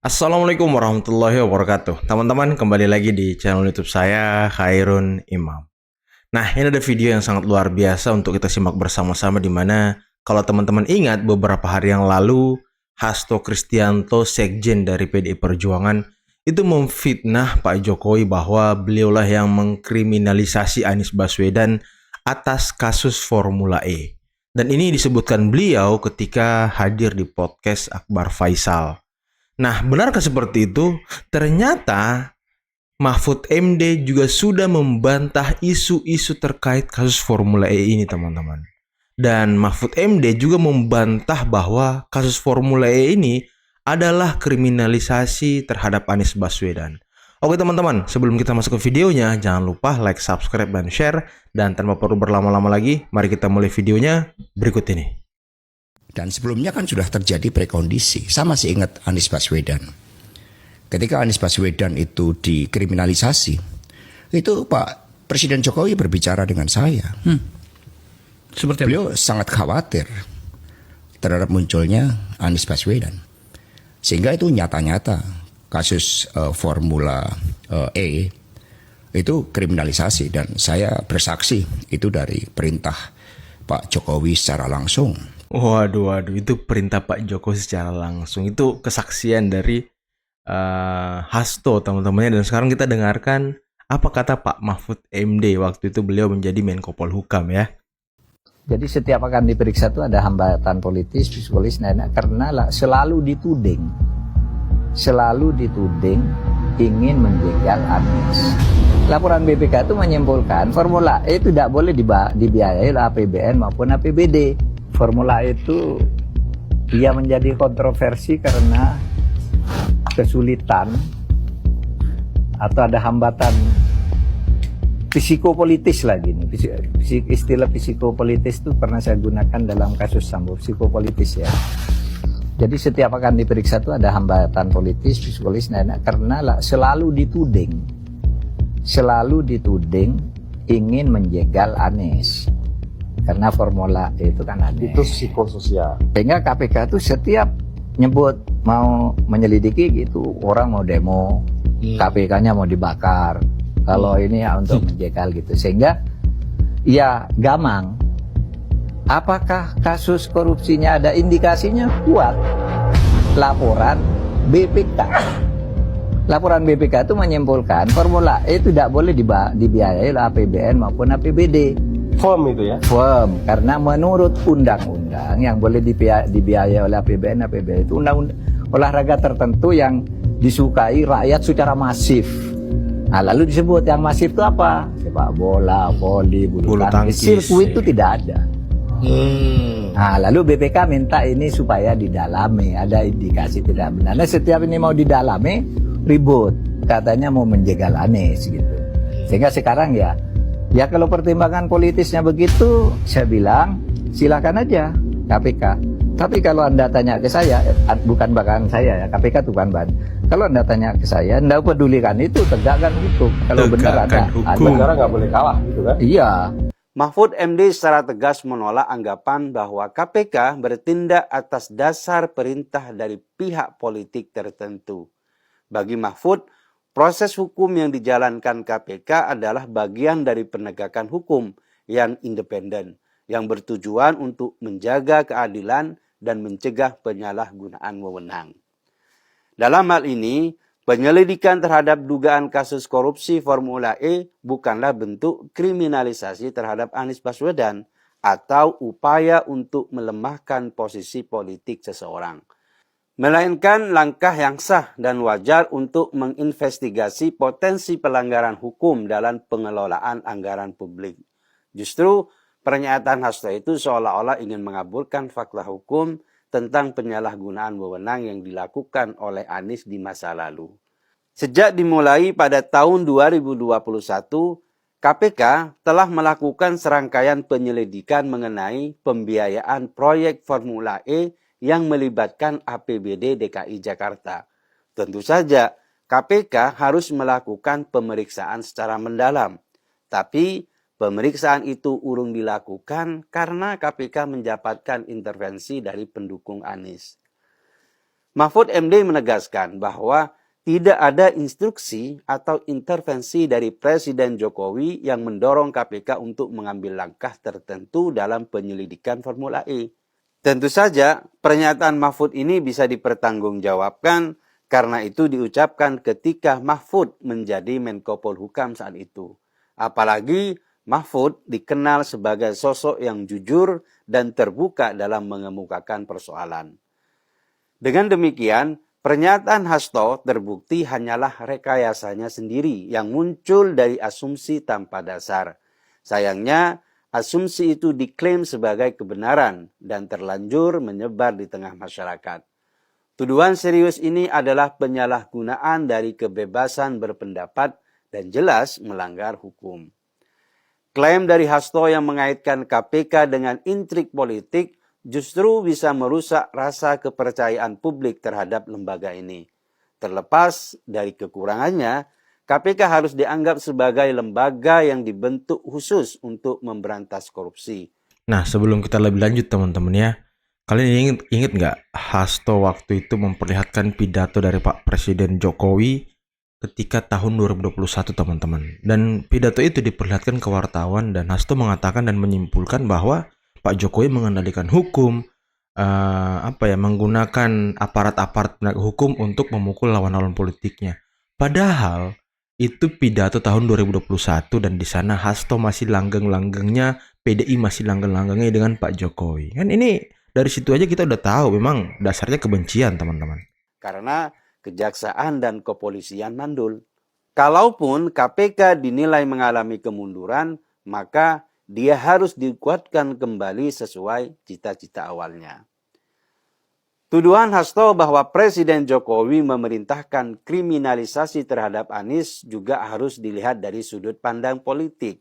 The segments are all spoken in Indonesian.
Assalamualaikum warahmatullahi wabarakatuh. Teman-teman, kembali lagi di channel YouTube saya, Khairun Imam. Nah, ini ada video yang sangat luar biasa untuk kita simak bersama-sama, di mana kalau teman-teman ingat beberapa hari yang lalu, Hasto Kristianto, sekjen dari PDI Perjuangan, itu memfitnah Pak Jokowi bahwa beliaulah yang mengkriminalisasi Anies Baswedan atas kasus Formula E. Dan ini disebutkan beliau ketika hadir di podcast Akbar Faisal. Nah, benarkah seperti itu? Ternyata Mahfud MD juga sudah membantah isu-isu terkait kasus Formula E ini, teman-teman. Dan Mahfud MD juga membantah bahwa kasus Formula E ini adalah kriminalisasi terhadap Anies Baswedan. Oke teman-teman, sebelum kita masuk ke videonya, jangan lupa like, subscribe, dan share. Dan tanpa perlu berlama-lama lagi, mari kita mulai videonya berikut ini. Dan sebelumnya kan sudah terjadi prekondisi. Saya masih ingat Anies Baswedan. Ketika Anies Baswedan itu dikriminalisasi, itu Pak Presiden Jokowi berbicara dengan saya. Seperti Beliau sangat khawatir terhadap munculnya Anies Baswedan. Sehingga itu nyata-nyata kasus Formula E itu kriminalisasi. Dan saya bersaksi itu dari perintah Pak Jokowi secara langsung. Waduh, itu perintah Pak Jokowi secara langsung. Itu kesaksian dari Hasto, teman-temannya. Dan sekarang kita dengarkan apa kata Pak Mahfud MD waktu itu beliau menjadi Menko Polhukam ya. Jadi setiap akan diperiksa itu ada hambatan politis, psikologis, karena selalu dituding ingin menjegal Anies. Laporan BPK itu menyimpulkan Formula E itu tidak boleh dibiayai oleh APBN maupun APBD. Formula E itu ia menjadi kontroversi karena kesulitan atau ada hambatan psikopolitis lagi nih. Istilah psikopolitis itu pernah saya gunakan dalam kasus Sambo, psikopolitis ya. Jadi setiap akan diperiksa itu ada hambatan politis, psikologis, karena selalu dituding ingin menjegal Anies. Karena Formula E itu kan Anies. Itu psikososial. Sehingga KPK itu setiap nyebut mau menyelidiki gitu, orang mau demo, KPK-nya mau dibakar. Kalau ini ya untuk menjegal gitu. Sehingga ya gamang. Apakah kasus korupsinya ada indikasinya? Kuat. Laporan BPK. Laporan BPK itu menyimpulkan Formula E tidak boleh dibiayai oleh APBN maupun APBD. Firm itu ya? Firm, karena menurut undang-undang yang boleh dibiayai oleh APBN, APBD itu undang-undang olahraga tertentu yang disukai rakyat secara masif. Nah, lalu disebut yang masif itu apa? Sepak bola, voli, bulu tangkis. Sirkuit itu tidak ada. Nah, lalu BPK minta ini supaya didalami, ada indikasi tidak benar. Nah, setiap ini mau didalami, ribut. Katanya mau menjegal Anies gitu. Sehingga sekarang ya kalau pertimbangan politisnya begitu, saya bilang silakan aja KPK. Tapi kalau Anda tanya ke saya, bukan bahkan saya ya, KPK itu bukan bahan. Kalau Anda tanya ke saya, Anda pedulikan itu, tegakkan hukum. Kalau benar ada Negara nggak boleh kalah gitu kan? Iya. Mahfud MD secara tegas menolak anggapan bahwa KPK bertindak atas dasar perintah dari pihak politik tertentu. Bagi Mahfud, proses hukum yang dijalankan KPK adalah bagian dari penegakan hukum yang independen, yang bertujuan untuk menjaga keadilan dan mencegah penyalahgunaan wewenang. Dalam hal ini, penyelidikan terhadap dugaan kasus korupsi Formula E bukanlah bentuk kriminalisasi terhadap Anies Baswedan atau upaya untuk melemahkan posisi politik seseorang, melainkan langkah yang sah dan wajar untuk menginvestigasi potensi pelanggaran hukum dalam pengelolaan anggaran publik. Justru pernyataan Hasto itu seolah-olah ingin mengaburkan fakta hukum tentang penyalahgunaan wewenang yang dilakukan oleh Anies di masa lalu. Sejak dimulai pada tahun 2021, KPK telah melakukan serangkaian penyelidikan mengenai pembiayaan proyek Formula E yang melibatkan APBD DKI Jakarta. Tentu saja KPK harus melakukan pemeriksaan secara mendalam. Tapi pemeriksaan itu urung dilakukan karena KPK mendapatkan intervensi dari pendukung Anies. Mahfud MD menegaskan bahwa tidak ada instruksi atau intervensi dari Presiden Jokowi yang mendorong KPK untuk mengambil langkah tertentu dalam penyelidikan Formula E. Tentu saja, pernyataan Mahfud ini bisa dipertanggungjawabkan karena itu diucapkan ketika Mahfud menjadi Menko Polhukam saat itu. Apalagi Mahfud dikenal sebagai sosok yang jujur dan terbuka dalam mengemukakan persoalan. Dengan demikian, pernyataan Hasto terbukti hanyalah rekayasanya sendiri yang muncul dari asumsi tanpa dasar. Sayangnya, asumsi itu diklaim sebagai kebenaran dan terlanjur menyebar di tengah masyarakat. Tuduhan serius ini adalah penyalahgunaan dari kebebasan berpendapat dan jelas melanggar hukum. Klaim dari Hasto yang mengaitkan KPK dengan intrik politik justru bisa merusak rasa kepercayaan publik terhadap lembaga ini. Terlepas dari kekurangannya, KPK harus dianggap sebagai lembaga yang dibentuk khusus untuk memberantas korupsi. Nah, sebelum kita lebih lanjut teman-teman ya, kalian ingat nggak Hasto waktu itu memperlihatkan pidato dari Pak Presiden Jokowi ketika tahun 2021 teman-teman. Dan pidato itu diperlihatkan ke wartawan dan Hasto mengatakan dan menyimpulkan bahwa Pak Jokowi mengendalikan hukum, menggunakan aparat-aparat penegak hukum untuk memukul lawan-lawan politiknya. Padahal itu pidato tahun 2021 dan di sana Hasto masih langgeng-langgengnya, PDI masih langgeng-langgengnya dengan Pak Jokowi. Kan ini dari situ aja kita udah tahu memang dasarnya kebencian teman-teman. Karena kejaksaan dan kepolisian mandul. Kalaupun KPK dinilai mengalami kemunduran, maka dia harus dikuatkan kembali sesuai cita-cita awalnya. Tuduhan Hasto bahwa Presiden Jokowi memerintahkan kriminalisasi terhadap Anies juga harus dilihat dari sudut pandang politik.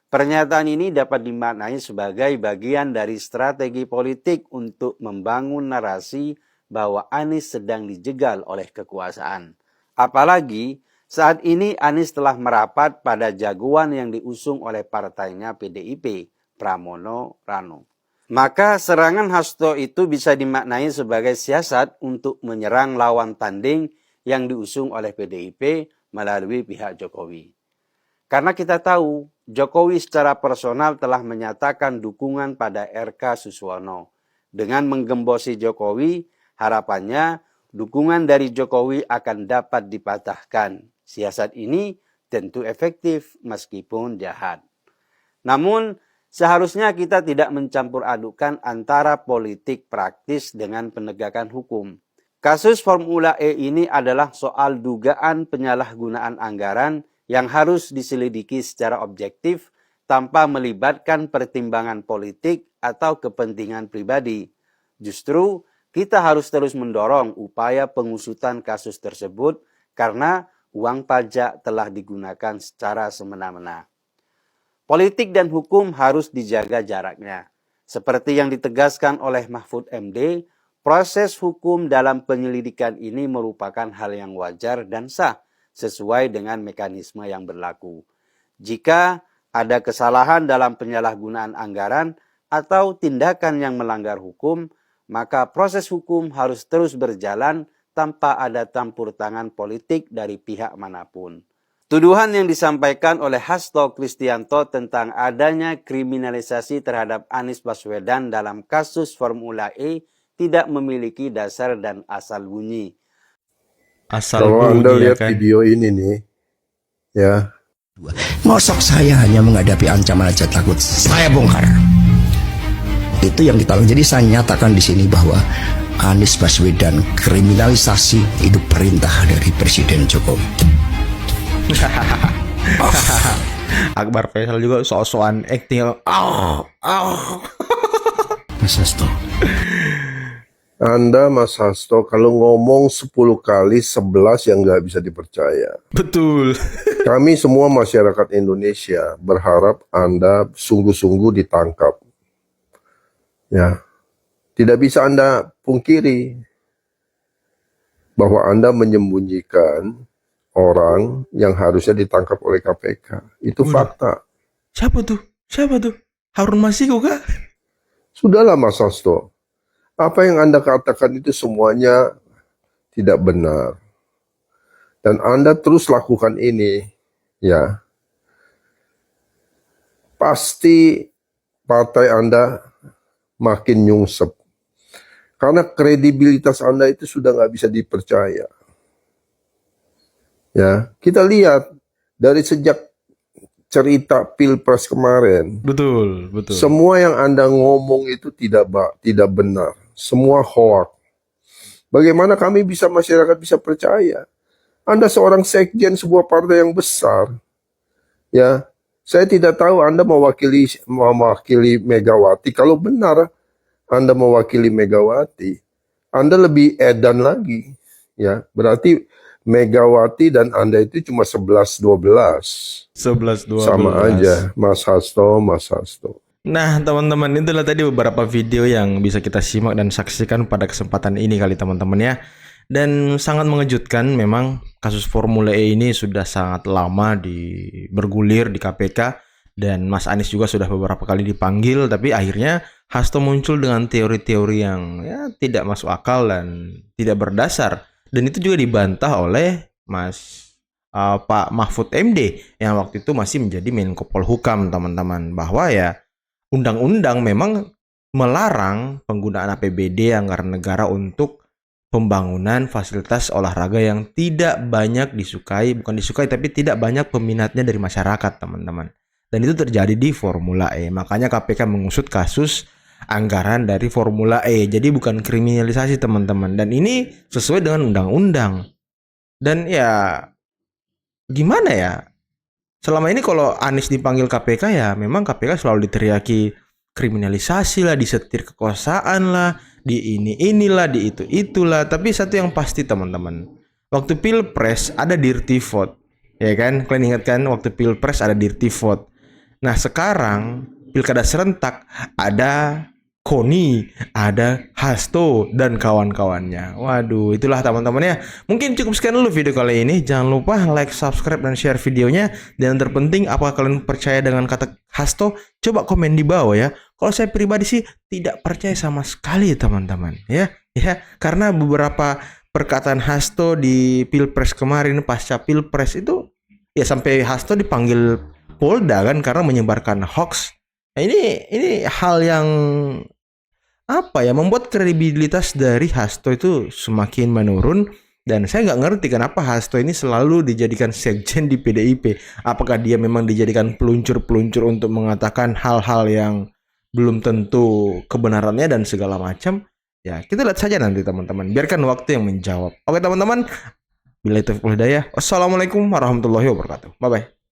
Pernyataan ini dapat dimaknai sebagai bagian dari strategi politik untuk membangun narasi bahwa Anies sedang dijegal oleh kekuasaan. Apalagi saat ini Anies telah merapat pada jagoan yang diusung oleh partainya PDIP, Pramono Rano. Maka serangan Hasto itu bisa dimaknai sebagai siasat untuk menyerang lawan tanding yang diusung oleh PDIP melalui pihak Jokowi. Karena kita tahu Jokowi secara personal telah menyatakan dukungan pada RK Suswono. Dengan menggembosi Jokowi, harapannya dukungan dari Jokowi akan dapat dipatahkan. Siasat ini tentu efektif meskipun jahat. Namun, seharusnya kita tidak mencampur adukan antara politik praktis dengan penegakan hukum. Kasus Formula E ini adalah soal dugaan penyalahgunaan anggaran yang harus diselidiki secara objektif tanpa melibatkan pertimbangan politik atau kepentingan pribadi. Justru, kita harus terus mendorong upaya pengusutan kasus tersebut karena uang pajak telah digunakan secara semena-mena. Politik dan hukum harus dijaga jaraknya. Seperti yang ditegaskan oleh Mahfud MD, proses hukum dalam penyelidikan ini merupakan hal yang wajar dan sah sesuai dengan mekanisme yang berlaku. Jika ada kesalahan dalam penyalahgunaan anggaran atau tindakan yang melanggar hukum, maka proses hukum harus terus berjalan tanpa ada campur tangan politik dari pihak manapun. Tuduhan yang disampaikan oleh Hasto Kristianto tentang adanya kriminalisasi terhadap Anies Baswedan dalam kasus Formula E tidak memiliki dasar dan asal bunyi. Kalau Anda lihat video ini nih, ya. Ngosok saya hanya menghadapi ancaman aja takut saya bongkar. Itu yang kita lakukan. Jadi saya nyatakan di sini bahwa Anies Baswedan kriminalisasi itu perintah dari Presiden Jokowi. Akbar Faisal juga sok-sokan acting. Mas Hasto. Anda Mas Hasto kalau ngomong 10 kali 11 yang nggak bisa dipercaya. Betul. Kami semua masyarakat Indonesia berharap Anda sungguh-sungguh ditangkap. Ya. Tidak bisa Anda pungkiri bahwa Anda menyembunyikan orang yang harusnya ditangkap oleh KPK. Itu fakta. Siapa tuh? Harun Masiku kah? Sudahlah Mas Hasto. Apa yang Anda katakan itu semuanya tidak benar, dan Anda terus lakukan ini, ya, pasti partai Anda makin nyungsep. Karena kredibilitas Anda itu sudah nggak bisa dipercaya. Ya, kita lihat dari sejak cerita Pilpres kemarin, Betul. semua yang Anda ngomong itu tidak benar. Semua hoax. Bagaimana kami masyarakat bisa percaya? Anda seorang sekjen sebuah partai yang besar. Ya, saya tidak tahu Anda mewakili Megawati. Kalau benar Anda mewakili Megawati, Anda lebih edan lagi. Ya, berarti Megawati dan Anda itu cuma 11-12. 11-12. Sama aja, Mas Hasto. Nah, teman-teman, itulah tadi beberapa video yang bisa kita simak dan saksikan pada kesempatan ini kali teman-teman ya. Dan sangat mengejutkan, memang kasus Formula E ini sudah sangat lama bergulir di KPK, dan Mas Anies juga sudah beberapa kali dipanggil, tapi akhirnya Hasto muncul dengan teori-teori yang ya tidak masuk akal dan tidak berdasar. Dan itu juga dibantah oleh Pak Mahfud MD yang waktu itu masih menjadi Menko Polhukam, teman-teman, bahwa ya undang-undang memang melarang penggunaan APBD anggaran negara untuk pembangunan fasilitas olahraga yang tidak banyak bukan disukai tapi tidak banyak peminatnya dari masyarakat, teman-teman. Dan itu terjadi di Formula E. Makanya KPK mengusut kasus anggaran dari Formula E. Jadi bukan kriminalisasi, teman-teman. Dan ini sesuai dengan undang-undang. Dan ya gimana ya? Selama ini kalau Anies dipanggil KPK ya memang KPK selalu diteriaki kriminalisasi lah, disetir kekuasaan lah, di inilah, di itulah. Tapi satu yang pasti, teman-teman, waktu Pilpres ada dirty vote, ya kan? Kalian ingat kan waktu Pilpres ada dirty vote. Nah, sekarang pilkada serentak ada Koni, ada Hasto dan kawan-kawannya. Waduh, itulah teman-teman ya. Mungkin cukup sekian dulu video kali ini. Jangan lupa like, subscribe, dan share videonya. Dan yang terpenting, apakah kalian percaya dengan kata Hasto? Coba komen di bawah ya. Kalau saya pribadi sih tidak percaya sama sekali, teman-teman. Ya, karena beberapa perkataan Hasto di Pilpres kemarin, pasca Pilpres itu, ya sampai Hasto dipanggil Polda kan karena menyebarkan hoax. Nah, ini hal yang membuat kredibilitas dari Hasto itu semakin menurun, dan saya nggak ngerti kenapa Hasto ini selalu dijadikan sekjen di PDIP. Apakah dia memang dijadikan peluncur-peluncur untuk mengatakan hal-hal yang belum tentu kebenarannya dan segala macam? Ya, kita lihat saja nanti, teman-teman. Biarkan waktu yang menjawab. Oke, teman-teman. Billahi taufiq wal hidayah. Wassalamualaikum warahmatullahi wabarakatuh. Bye-bye.